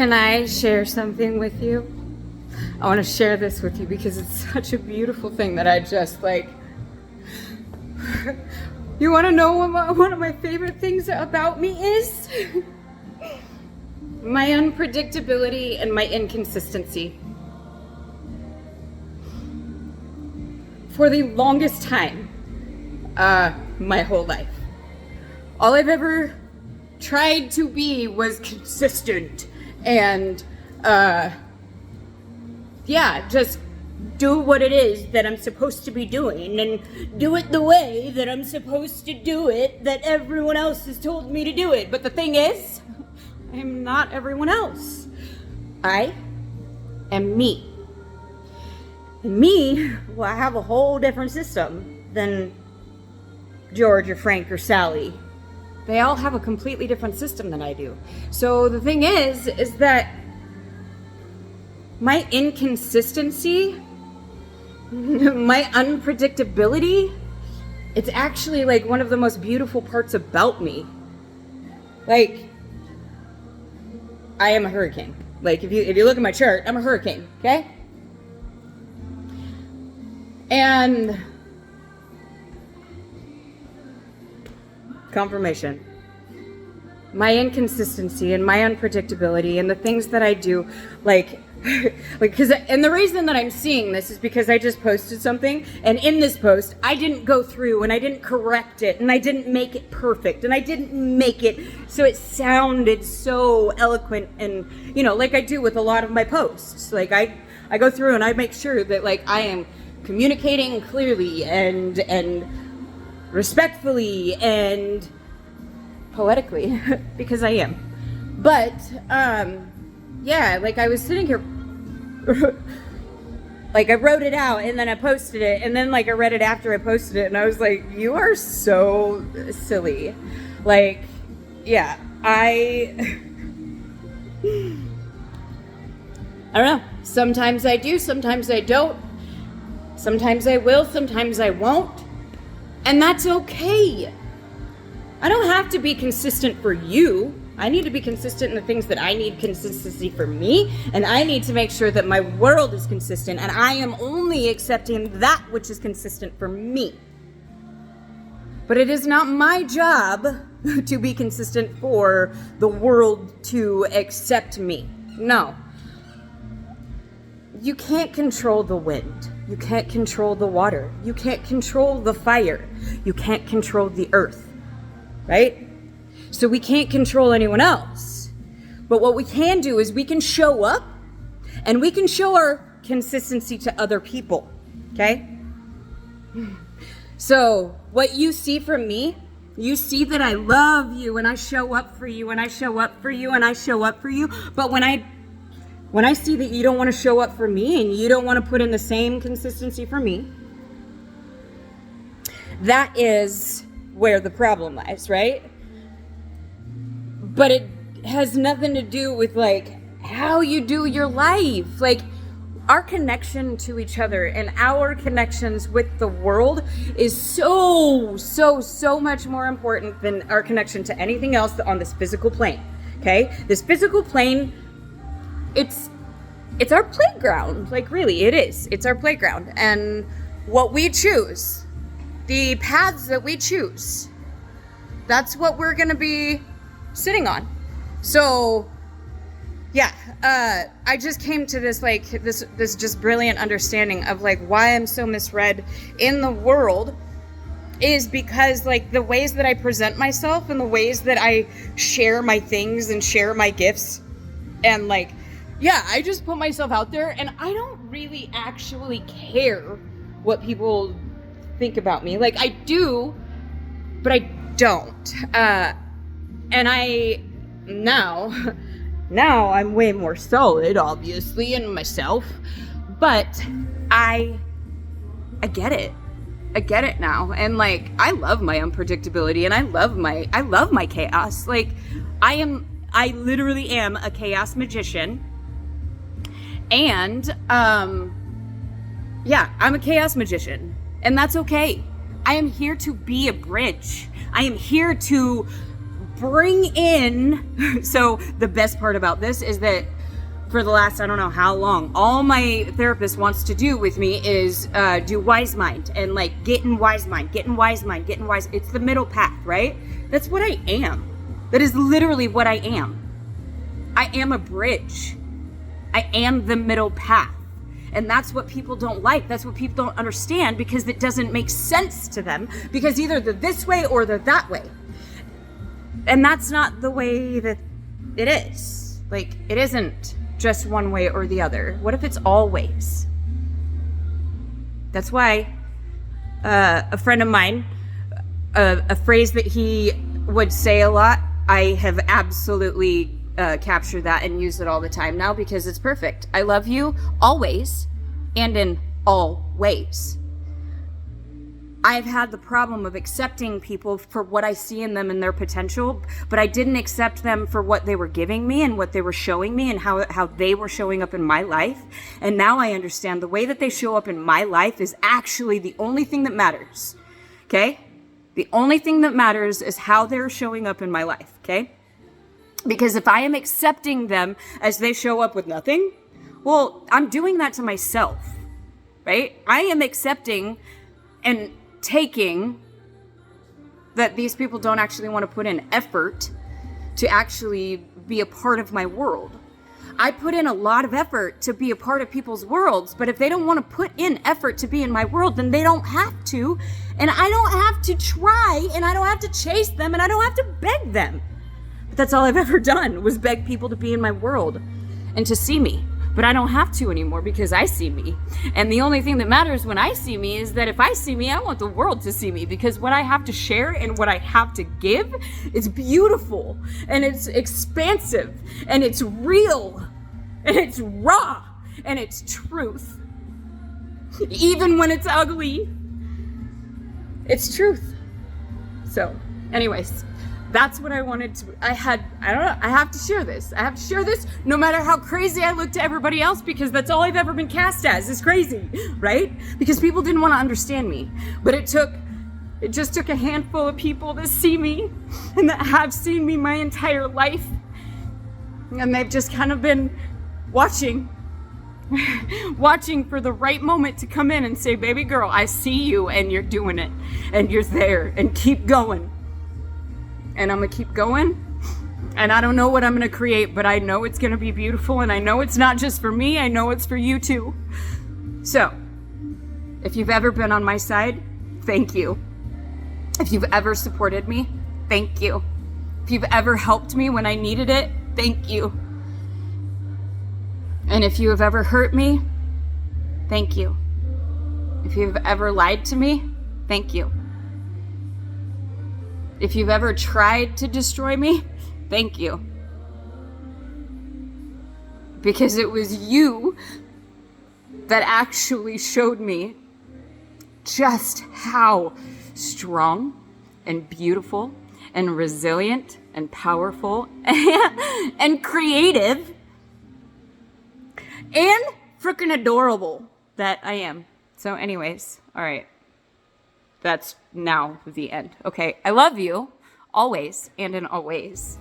Can I share something with you? I want to share this with you because it's such a beautiful thing that I just like. You want to know what one of my favorite things about me is? My unpredictability and my inconsistency. For the longest time, my whole life, all I've ever tried to be was consistent and just do what it is that I'm supposed to be doing and do it the way that I'm supposed to do it, that everyone else has told me to do it. But the thing is, I'm not everyone else. I am me. And me, well, I have a whole different system than George or Frank or Sally. They all have a completely different system than I do. So the thing is that my inconsistency, my unpredictability, it's actually like one of the most beautiful parts about me. Like, I am a hurricane. Like, if you look at my chart, I'm a hurricane, okay? And confirmation. My inconsistency and my unpredictability and the things that I do, and the reason that I'm seeing this is because I just posted something, and in this post, I didn't go through and I didn't correct it and I didn't make it perfect and I didn't make it so it sounded so eloquent and, like I do with a lot of my posts. Like I go through and I make sure that like I am communicating clearly and respectfully and poetically because I am. But like I was sitting here like I wrote it out and then I posted it and then like I read it after I posted it and I was like, you are so silly. Like, yeah, I don't know. Sometimes I do, sometimes I don't. Sometimes I will, sometimes I won't. And that's okay. I don't have to be consistent for you. I need to be consistent in the things that I need consistency for me. And I need to make sure that my world is consistent. And I am only accepting that which is consistent for me. But it is not my job to be consistent for the world to accept me. No. You can't control the wind. You can't control the water. You can't control the fire. You can't control the earth, right? So we can't control anyone else. But what we can do is we can show up and we can show our consistency to other people, okay? So what you see from me, you see that I love you and I show up for you and I show up for you and I show up for you. But when I see that you don't want to show up for me and you don't want to put in the same consistency for me, that is where the problem lies, right? But it has nothing to do with like how you do your life. Like our connection to each other and our connections with the world is so much more important than our connection to anything else on this physical plane, okay? This physical plane, it's our playground. Like really, it is. It's our playground. And what we choose, the paths that we choose, that's what we're going to be sitting on. So yeah, I just came to this like this just brilliant understanding of like why I'm so misread in the world is because like the ways that I present myself and the ways that I share my things and share my gifts and like, yeah, I just put myself out there and I don't really actually care what people think about me. Like I do, but I don't. And I now I'm way more solid, obviously, in myself, but I get it. I get it now. And like, I love my unpredictability and I love my chaos. Like I literally am a chaos magician. And, yeah, I'm a chaos magician and that's okay. I am here to be a bridge. I am here to bring in, so the best part about this is that for the last, I don't know how long, all my therapist wants to do with me is do wise mind and like get in wise mind. It's the middle path, right? That's what I am. That is literally what I am. I am a bridge. I am the middle path. And that's what people don't like. That's what people don't understand, because it doesn't make sense to them, because either they're this way or they're that way. And that's not the way that it is. Like, it isn't just one way or the other. What if it's all ways? That's why a friend of mine, a phrase that he would say a lot, I have absolutely captured that and use it all the time now, because it's perfect. I love you always and in all ways. I've had the problem of accepting people for what I see in them and their potential, but I didn't accept them for what they were giving me and what they were showing me and how they were showing up in my life. And now I understand the way that they show up in my life is actually the only thing that matters. Okay? The only thing that matters is how they're showing up in my life. Okay? Because if I am accepting them as they show up with nothing, well, I'm doing that to myself, right? I am accepting and taking that these people don't actually want to put in effort to actually be a part of my world. I put in a lot of effort to be a part of people's worlds, but if they don't want to put in effort to be in my world, then they don't have to, and I don't have to try, and I don't have to chase them, and I don't have to beg them. But that's all I've ever done, was beg people to be in my world and to see me. But I don't have to anymore, because I see me. And the only thing that matters when I see me is that if I see me, I want the world to see me, because what I have to share and what I have to give is beautiful, and it's expansive, and it's real, and it's raw, and it's truth. Even when it's ugly, it's truth. So, anyways, that's what I wanted to, I have to share this. I have to share this no matter how crazy I look to everybody else, because that's all I've ever been cast as, is crazy, right? Because people didn't want to understand me. But it just took a handful of people to see me, and that have seen me my entire life. And they've just kind of been watching for the right moment to come in and say, baby girl, I see you, and you're doing it, and you're there, and keep going. And I'm gonna keep going, and I don't know what I'm gonna create, but I know it's gonna be beautiful, and I know it's not just for me, I know it's for you too. So, if you've ever been on my side, thank you. If you've ever supported me, thank you. If you've ever helped me when I needed it, thank you. And if you have ever hurt me, thank you. If you've ever lied to me, thank you. If you've ever tried to destroy me, thank you. Because it was you that actually showed me just how strong and beautiful and resilient and powerful and creative and freaking adorable that I am. So anyways, all right. That's now the end. Okay, I love you always and in all ways.